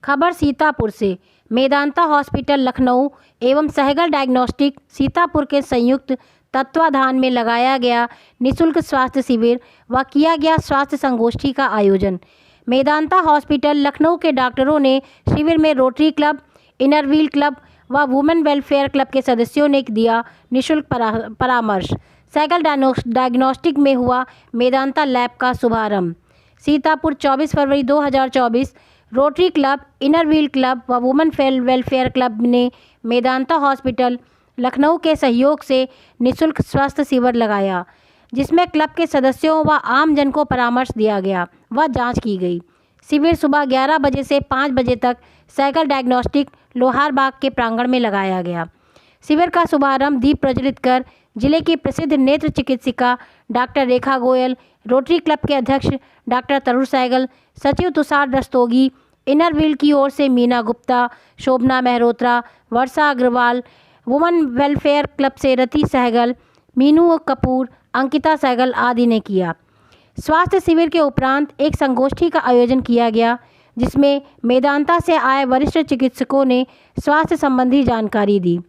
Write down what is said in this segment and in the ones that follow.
खबर सीतापुर से। मेदांता हॉस्पिटल लखनऊ एवं सहगल डायग्नोस्टिक सीतापुर के संयुक्त तत्वाधान में लगाया गया निःशुल्क स्वास्थ्य शिविर व किया गया स्वास्थ्य संगोष्ठी का आयोजन। मेदांता हॉस्पिटल लखनऊ के डॉक्टरों ने शिविर में rotary club, inner wheel club व वुमेन वेलफेयर क्लब के सदस्यों ने दिया निःशुल्क परामर्श। सहगल डायग्नोस्टिक में हुआ मेदांता लैब का शुभारंभ। सीतापुर 24 फरवरी 2024। Rotary club, inner wheel club व वुमेन वेलफेयर क्लब ने मेदांता हॉस्पिटल लखनऊ के सहयोग से निःशुल्क स्वास्थ्य शिविर लगाया, जिसमें क्लब के सदस्यों व आम जन को परामर्श दिया गया व जांच की गई। शिविर सुबह 11 बजे से 5 बजे तक सहगल डायग्नोस्टिक लोहार बाग के प्रांगण में लगाया गया। शिविर का शुभारंभ दीप प्रज्वलित कर जिले की प्रसिद्ध नेत्र चिकित्सिका डॉक्टर रेखा गोयल, रोटरी क्लब के अध्यक्ष डॉक्टर तरुण सहगल, सचिव तुषार रस्तोगी, इनर व्हील की ओर से मीना गुप्ता, शोभना मेहरोत्रा, वर्षा अग्रवाल, वुमेन वेलफेयर क्लब से रति सहगल, मीनू कपूर, अंकिता सहगल आदि ने किया। स्वास्थ्य शिविर के उपरांत एक संगोष्ठी का आयोजन किया गया, जिसमें मेदांता से आए वरिष्ठ चिकित्सकों ने स्वास्थ्य संबंधी जानकारी दी।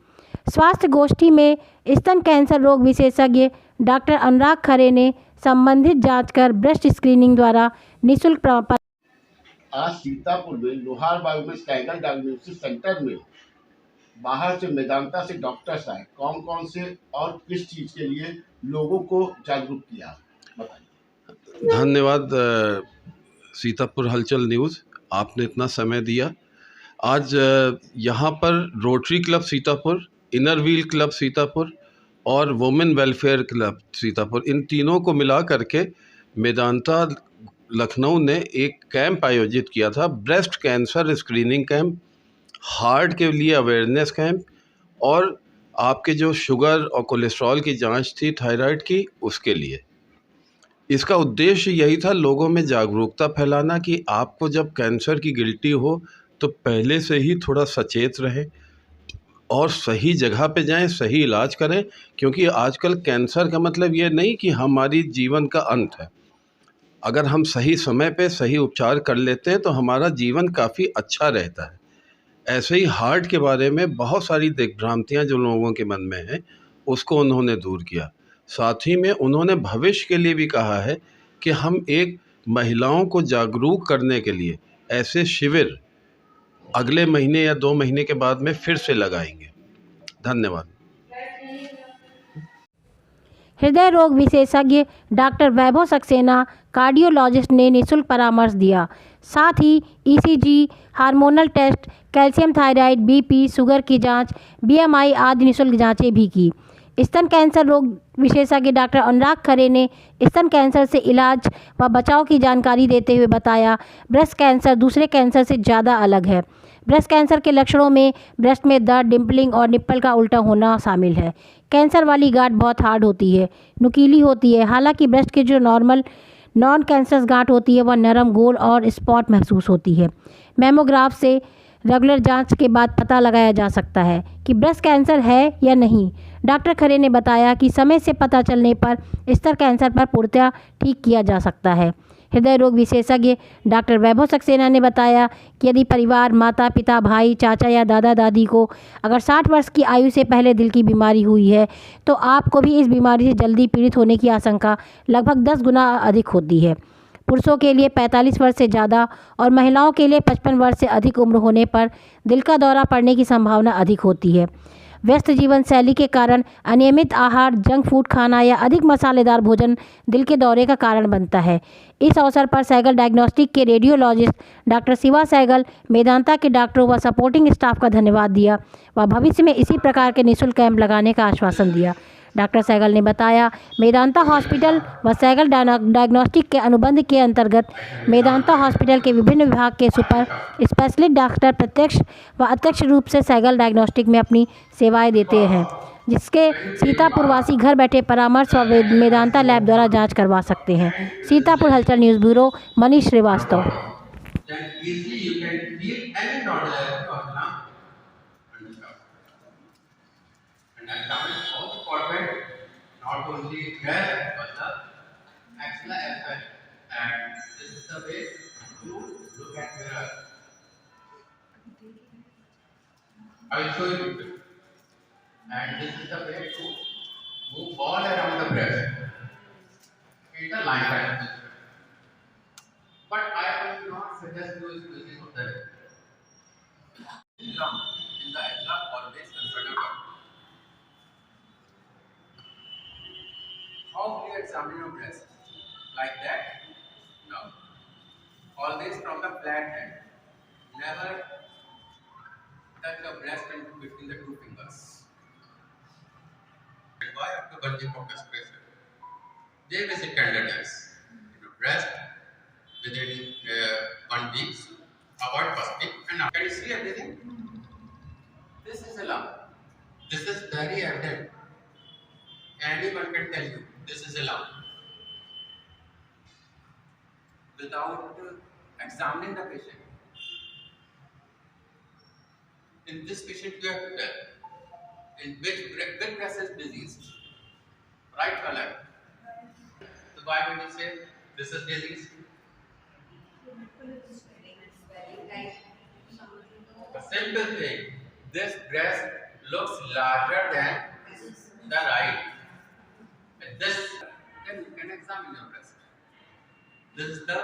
स्वास्थ्य गोष्ठी में स्तन कैंसर रोग विशेषज्ञ डॉक्टर अनुराग खरे ने संबंधित जांच कर ब्रेस्ट स्क्रीनिंग द्वारा निःशुल्क आज सीतापुर में लोहार बाग में सहगल डायग्नोस्टिक सेंटर में बाहर से मेदांता से डॉक्टर्स आए। कौन कौन से और किस चीज के लिए लोगों को जागरूक किया, बताइए। धन्यवाद सीतापुर हलचल न्यूज़, आपने इतना समय दिया। आज यहाँ पर rotary club Sitapur, inner wheel club Sitapur और वुमेन वेलफेयर क्लब सीतापुर, इन तीनों को मिला करके मेदांता लखनऊ ने एक कैंप आयोजित किया था। Breast cancer screening camp, heart के लिए अवेयरनेस कैंप और आपके जो शुगर और कोलेस्ट्रॉल की जांच थी, थायराइड की, उसके लिए। इसका उद्देश्य यही था लोगों में जागरूकता फैलाना कि आपको जब कैंसर की गिल्टी हो तो पहले से ही थोड़ा सचेत रहें और सही जगह पे जाएं, सही इलाज करें। क्योंकि आजकल कैंसर का मतलब ये नहीं कि हमारी जीवन का अंत है। अगर हम सही समय पे सही उपचार कर लेते हैं तो हमारा जीवन काफ़ी अच्छा रहता है। ऐसे ही हार्ट के बारे में बहुत सारी दिग्भ्रांतियाँ जो लोगों के मन में हैं, उसको उन्होंने दूर किया। साथ ही में उन्होंने भविष्य के लिए भी कहा है कि हम एक महिलाओं को जागरूक करने के लिए ऐसे शिविर अगले महीने या 2 महीने के बाद में फिर से लगाएंगे। धन्यवाद। हृदय रोग विशेषज्ञ डॉक्टर वैभव सक्सेना, कार्डियोलॉजिस्ट ने निःशुल्क परामर्श दिया। साथ ही ECG, hormonal test, calcium, thyroid, BP, sugar की जांच, बीएमआई आदि निःशुल्क जांचें भी की। स्तन कैंसर रोग विशेषज्ञ डॉक्टर अनुराग खरे ने स्तन कैंसर से इलाज व बचाव की जानकारी देते हुए बताया, ब्रेस्ट कैंसर दूसरे कैंसर से ज़्यादा अलग है। ब्रेस्ट कैंसर के लक्षणों में ब्रेस्ट में दर्द, डिम्पलिंग और निप्पल का उल्टा होना शामिल है। कैंसर वाली गांठ बहुत हार्ड होती है, नुकीली होती है। हालांकि ब्रेस्ट की जो नॉन कैंसरस गांठ होती है वह नरम, गोल और स्पॉट महसूस होती है। मेमोग्राफ से रेगुलर जांच के बाद पता लगाया जा सकता है कि ब्रेस्ट कैंसर है या नहीं। डॉक्टर खरे ने बताया कि समय से पता चलने पर स्तन कैंसर पर पूर्णतः ठीक किया जा सकता है। हृदय रोग विशेषज्ञ डॉक्टर वैभव सक्सेना ने बताया कि यदि परिवार, माता पिता, भाई, चाचा या दादा दादी को अगर 60 वर्ष की आयु से पहले दिल की बीमारी हुई है तो आपको भी इस बीमारी से जल्दी पीड़ित होने की आशंका लगभग 10 गुना अधिक होती है। पुरुषों के लिए 45 वर्ष से ज़्यादा और महिलाओं के लिए 55 वर्ष से अधिक उम्र होने पर दिल का दौरा पड़ने की संभावना अधिक होती है। व्यस्त जीवन शैली के कारण अनियमित आहार, जंक फूड खाना या अधिक मसालेदार भोजन दिल के दौरे का कारण बनता है। इस अवसर पर सहगल डायग्नोस्टिक के रेडियोलॉजिस्ट डॉक्टर शिवा सहगल, मेदांता के डॉक्टरों व सपोर्टिंग स्टाफ का धन्यवाद दिया व भविष्य में इसी प्रकार के निःशुल्क कैंप लगाने का आश्वासन दिया। डॉक्टर सहगल ने बताया, मेदांता हॉस्पिटल व सहगल डायग्नोस्टिक के अनुबंध के अंतर्गत मेदांता हॉस्पिटल के विभिन्न विभाग के सुपर स्पेशलिस्ट डॉक्टर प्रत्यक्ष व अप्रत्यक्ष रूप से सहगल डायग्नोस्टिक में अपनी सेवाएं देते हैं, जिसके सीतापुर वासी घर बैठे परामर्श व मेदांता लैब द्वारा जांच करवा सकते हैं। Sitapur Halchal news bureau, Manish Shrivastava. Not only here but the axilla as well, and this is the way you look at mirror. I will show you. And this is the way to move all around the breast in the line pattern. But I will not suggest you using of the lump in the axilla. Always consult a doctor. How will you examine your breast? Like that? No. Always from the flat hand. Never touch your breast and between the two fingers. And why after bungee focus pressure? They visit tenderness in your breast within 1 week. Avoid fasting and can you see everything? This is a lump. This is very evident. Anyone can tell you this is a lump. Without examining the patient. In this patient, you have to tell in which breast is diseased, right or left. So why would you say this is diseased? A simple thing. This breast looks larger than the right. And this, then you can examine your breast. This is the.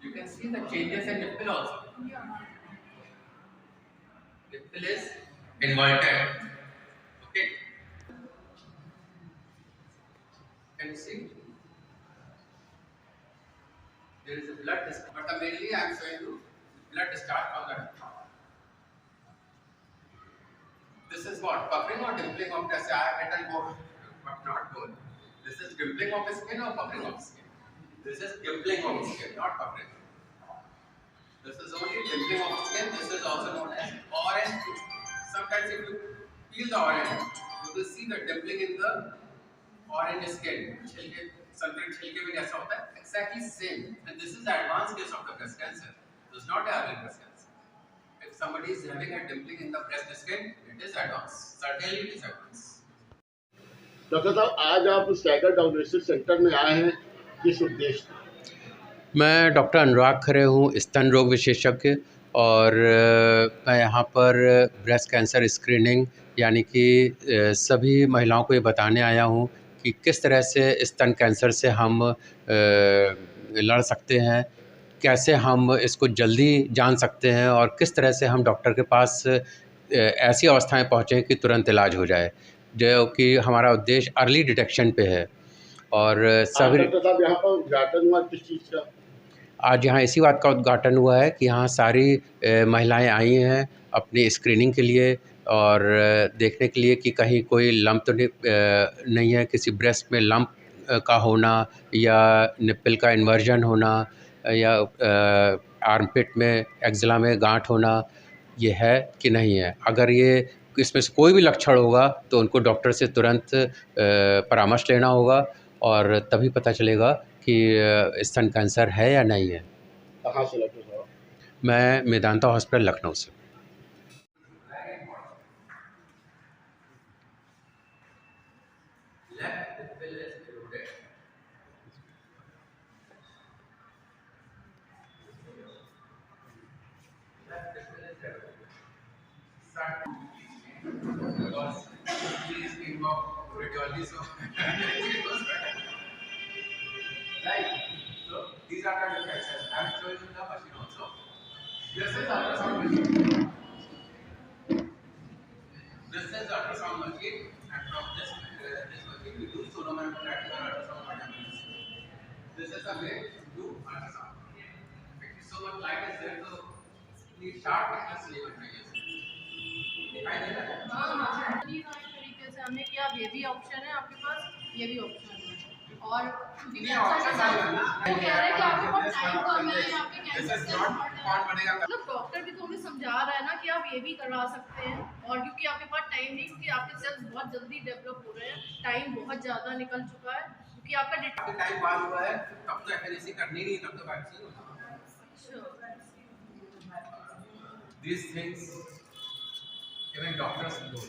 You can see the changes in nipple also. Nipple is inverted. Okay. Can you see? There is a blood discharge. But mainly I am showing you blood discharge from the nipple. This is what? Puckering or dimpling of the I have written both, but not both. This is dimpling of the skin or puckering of the skin. This is dimpling of the skin, not puckering. This is only dimpling of the skin. This is also known as orange. Sometimes if you peel the orange, you will see the dimpling in the orange skin. Sometimes छिलके भी ऐसा होता है. Exactly same. And this is the advanced case of the breast cancer. This is not a early breast cancer. If somebody is having a dimpling in the breast skin, it is advanced. Certainly it is advanced. Doctor साहब, आज आप stagger diagnostic centre में आए हैं, किस उद्देश्य? मैं doctor अनुराग खरे हूँ, स्तन रोग विशेषज्ञ, और मैं यहाँ पर ब्रेस्ट कैंसर स्क्रीनिंग यानी कि सभी महिलाओं को ये बताने आया हूँ कि किस तरह से स्तन कैंसर से हम लड़ सकते हैं, कैसे हम इसको जल्दी जान सकते हैं और किस तरह से हम डॉक्टर के पास ऐसी अवस्थाएं पहुँचें कि तुरंत इलाज हो जाए, जो कि हमारा उद्देश्य अर्ली डिटेक्शन पे है। और सभी डॉक्टर साहब, यहाँ पर उद्घाटन हुआ किस चीज़ का? आज यहाँ इसी बात का उद्घाटन हुआ है कि यहाँ सारी महिलाएं आई हैं अपनी स्क्रीनिंग के लिए और देखने के लिए कि कहीं कोई लंप तो नहीं है, किसी ब्रेस्ट में लंप का होना या निप्पल का इन्वर्जन होना या आर्मपिट में एक्जिला में गांठ होना, ये है कि नहीं है। अगर ये इसमें से कोई भी लक्षण होगा तो उनको डॉक्टर से तुरंत परामर्श लेना होगा और तभी पता चलेगा कि स्तन कैंसर है या नहीं है। कहाँ से डॉक्टर साहब? मैं मेदांता हॉस्पिटल लखनऊ से। Right. So these are the differences. I am showing you the machine also. This is ultrasound machine. This is ultrasound machine, and from this machine we do sonomammography or ultrasound machine. This is the way to do ultrasound. If so much light is there, so please sharp and sleep and दिखाई दे रहा है? हाँ, तरीके से हमने किया। ये भी ऑप्शन है आपके पास, ये भी ऑप्शन है। और क्योंकि कैंसर का वो कह रहे हैं कि आपके पास टाइम कम है, आपके कैंसर से मतलब डॉक्टर भी तो हमें समझा रहा है ना कि आप ये भी करवा सकते हैं। और क्योंकि आपके पास टाइम नहीं, क्योंकि आपके सेल्स बहुत जल्दी डेवलप हो रहे हैं, टाइम बहुत ज़्यादा निकल चुका है, क्योंकि आपका टाइम पास हुआ है, तब तो एफएनएसी करनी नहीं, तब तो वैक्सीन होना। These things even doctors know.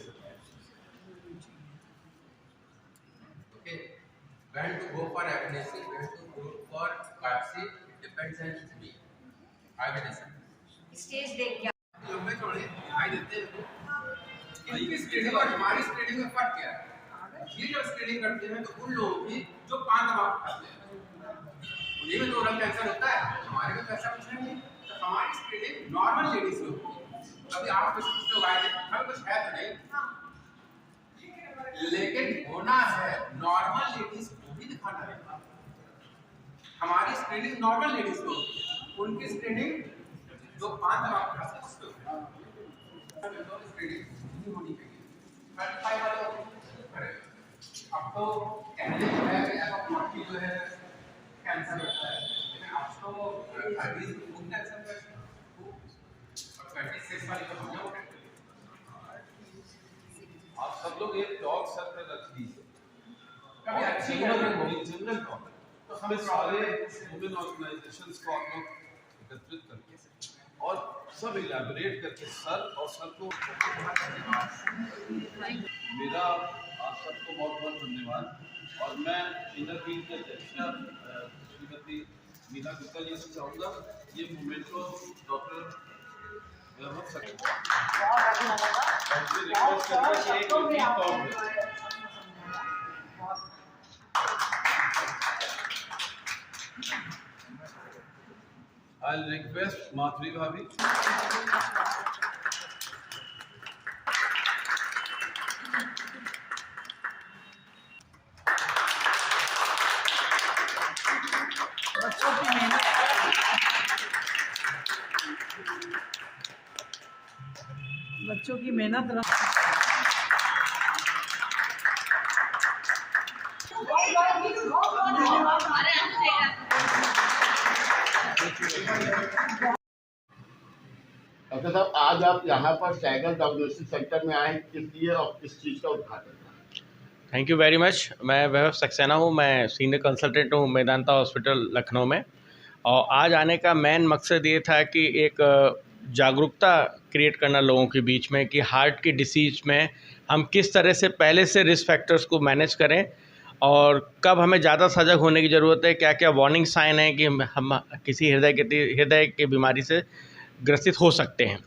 Okay, when to go for FNAC, when to go for biopsy, it depends on me. I will decide. Stage देख के लंबे चौड़े दिखाई देते हैं। इनकी स्क्रीनिंग और हमारी स्क्रीनिंग में फर्क क्या है? ये जो स्क्रीनिंग करते हैं तो उन लोगों की जो पान तंबाकू खाते हैं, उन्हीं में तो ओरल कैंसर होता है, हमारे में तो ऐसा कुछ नहीं है। तो हमारी स्क्रीनिंग नॉर्मल लेडीज में होती है। कभी आप कुछ लोग आए थे, हमें कुछ है तो नहीं, लेकिन होना है नॉर्मल लेडीज को भी दिखाना है। हमारी स्क्रीनिंग नॉर्मल लेडीज को होती है, उनकी स्क्रीनिंग जो पान तंबाकू खाते हैं उसको स्क्रीनिंग नहीं होनी चाहिए। 35 वाले अब तो कहने जो है ऐसा 40 जो है कैंसर होता है, लेकिन अब तो 30 खूब कैंसर है और 36 वाले तो हम लोग आप सब लोग एक टॉक सर पे रख लीजिए, कभी अच्छी जनरल टॉक, तो हम सारे वुमेन ऑर्गेनाइजेशंस को आप लोग एकत्रित करके और सब इलैबोरेट करके सर और सर को मेरा आप सबको बहुत बहुत धन्यवाद। और मैं इंटरव्यू के अध्यक्षा श्रीमती मीना गुप्ता जी से चाहूँगा ये मूवमेंट को डॉक्टर वैभव I'll request Madhuri Bhabi. बच्चों की मेहनत डॉक्टर साहब, आज आप यहाँ पर टाइगर डायग्नोस्टिक सेंटर में आए, किस लिए और किस चीज़ का उद्घाटन था? Thank you very much. मैं वैभव सक्सेना हूँ, मैं सीनियर कंसल्टेंट हूँ मेदांता हॉस्पिटल लखनऊ में। और आज आने का मेन मकसद ये था कि एक जागरूकता क्रिएट करना लोगों के बीच में कि हार्ट की डिसीज़ में हम किस तरह से पहले से रिस्क फैक्टर्स को मैनेज करें और कब हमें ज़्यादा सजग होने की ज़रूरत है, क्या क्या वार्निंग साइन है कि हम किसी हृदय की बीमारी से ग्रसित हो सकते हैं।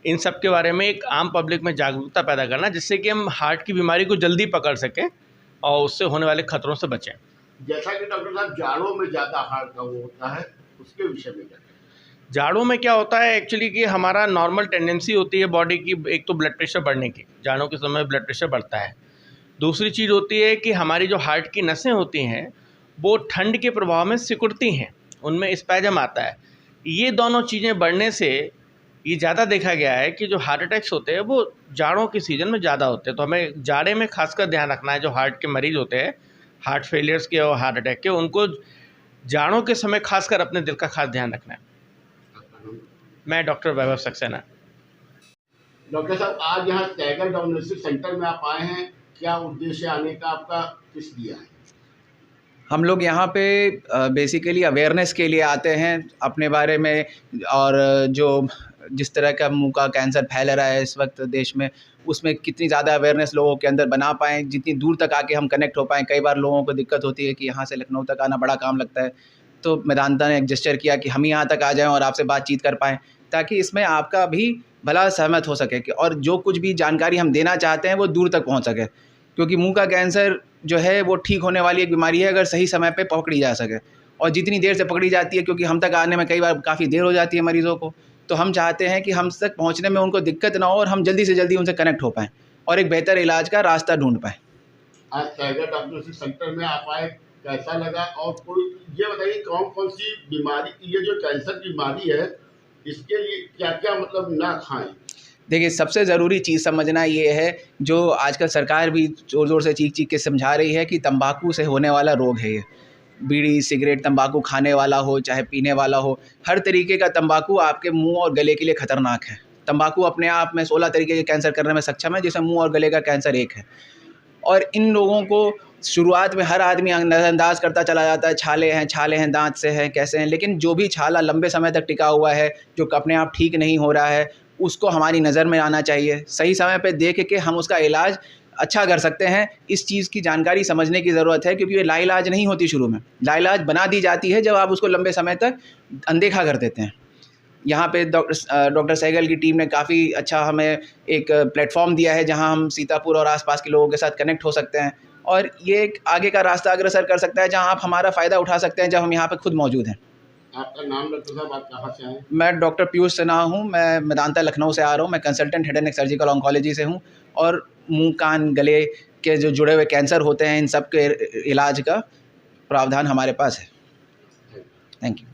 इन सब के बारे में एक आम पब्लिक में जागरूकता पैदा करना जिससे कि हम हार्ट की बीमारी को जल्दी पकड़ सकें और उससे होने वाले खतरों से बचें। जैसा कि डॉक्टर साहब जाड़ों में ज़्यादा हार्ट का वो होता है, उसके विषय में क्या? जाड़ों में क्या होता है एक्चुअली कि हमारा नॉर्मल टेंडेंसी होती है बॉडी की, एक तो ब्लड प्रेशर बढ़ने की, जाड़ों के समय ब्लड प्रेशर बढ़ता है। दूसरी चीज़ होती है कि हमारी जो हार्ट की नसें होती हैं वो ठंड के प्रभाव में सिकुड़ती हैं, उनमें स्पैजम आता है। ये दोनों चीज़ें बढ़ने से ये ज़्यादा देखा गया है कि जो हार्ट अटैक्स होते हैं वो जाड़ों के सीज़न में ज़्यादा होते हैं। तो हमें जाड़े में खासकर ध्यान रखना है, जो हार्ट के मरीज़ होते हैं हार्ट फेलियर्स के और हार्ट अटैक के, उनको जाड़ों के समय खासकर अपने दिल का खास ध्यान रखना है। मैं डॉक्टर वैभव सक्सेना। डॉक्टर साहब, आज यहाँ टाइगर डायग्नोस्टिक सेंटर में आप आए हैं, क्या उद्देश्य आने का आपका, किस लिए आए? हम लोग यहाँ पे बेसिकली अवेयरनेस के लिए आते हैं अपने बारे में, और जो जिस तरह का मुंह का कैंसर फैल रहा है इस वक्त देश में, उसमें कितनी ज़्यादा अवेयरनेस लोगों के अंदर बना पाएँ, जितनी दूर तक आके हम कनेक्ट हो पाएँ। कई बार लोगों को दिक्कत होती है कि यहाँ से लखनऊ तक आना बड़ा काम लगता है, तो मेदांता ने एक जेस्चर किया कि हम यहाँ तक आ जाएँ और आपसे बातचीत कर पाएँ, ताकि इसमें आपका भी भला सहमत हो सके कि और जो कुछ भी जानकारी हम देना चाहते हैं वो दूर तक पहुँच सके। क्योंकि मुंह का कैंसर जो है वो ठीक होने वाली एक बीमारी है अगर सही समय पे पकड़ी जा सके, और जितनी देर से पकड़ी जाती है, क्योंकि हम तक आने में कई बार काफ़ी देर हो जाती है मरीज़ों को, तो हम चाहते हैं कि हम तक पहुंचने में उनको दिक्कत ना हो और हम जल्दी से जल्दी उनसे कनेक्ट हो पाएँ और एक बेहतर इलाज का रास्ता ढूंढ पाएँ। आज टाइगर डायग्नोस्टिक सेंटर में आप आए, कैसा लगा? और कोई ये बताइए कौन कौन सी बीमारी, ये जो कैंसर की बीमारी है, इसके लिए क्या क्या मतलब ना खाएं? देखिए, सबसे ज़रूरी चीज़ समझना ये है, जो आजकल सरकार भी ज़ोर ज़ोर से चीख के समझा रही है कि तंबाकू से होने वाला रोग है ये। बीड़ी सिगरेट तंबाकू खाने वाला हो चाहे पीने वाला हो, हर तरीके का तंबाकू आपके मुंह और गले के लिए ख़तरनाक है। तंबाकू अपने आप में 16 तरीके के कैंसर करने में सक्षम है, जिसमें मुंह और गले का कैंसर एक है। और इन लोगों को शुरुआत में हर आदमी नज़रअंदाज करता चला जाता है, छाले हैं, दांत से हैं, कैसे हैं, लेकिन जो भी छाला लंबे समय तक टिका हुआ है, जो अपने आप ठीक नहीं हो रहा है, उसको हमारी नज़र में आना चाहिए। सही समय पे देख के हम उसका इलाज अच्छा कर सकते हैं। इस चीज़ की जानकारी समझने की ज़रूरत है, क्योंकि ये लाइलाज नहीं होती शुरू में, लाइलाज बना दी जाती है जब आप उसको लंबे समय तक अनदेखा कर देते हैं। यहाँ पे डॉक्टर सहगल की टीम ने काफ़ी अच्छा हमें एक प्लेटफॉर्म दिया है जहाँ हम सीतापुर और आसपास के लोगों के साथ कनेक्ट हो सकते हैं, और ये एक आगे का रास्ता अग्रसर कर सकता है जहाँ आप हमारा फ़ायदा उठा सकते हैं जब हम यहाँ पे खुद मौजूद हैं। आपका नाम डॉक्टर साहब, आप कहाँ से आए? मैं डॉक्टर पीयूष सिन्हा हूँ, मैं मेदांता लखनऊ से आ रहा हूँ। मैं consultant head and neck surgical oncology से हूँ, और मुंह कान गले के जो जुड़े हुए कैंसर होते हैं इन सब के इलाज का प्रावधान हमारे पास है। Thank you.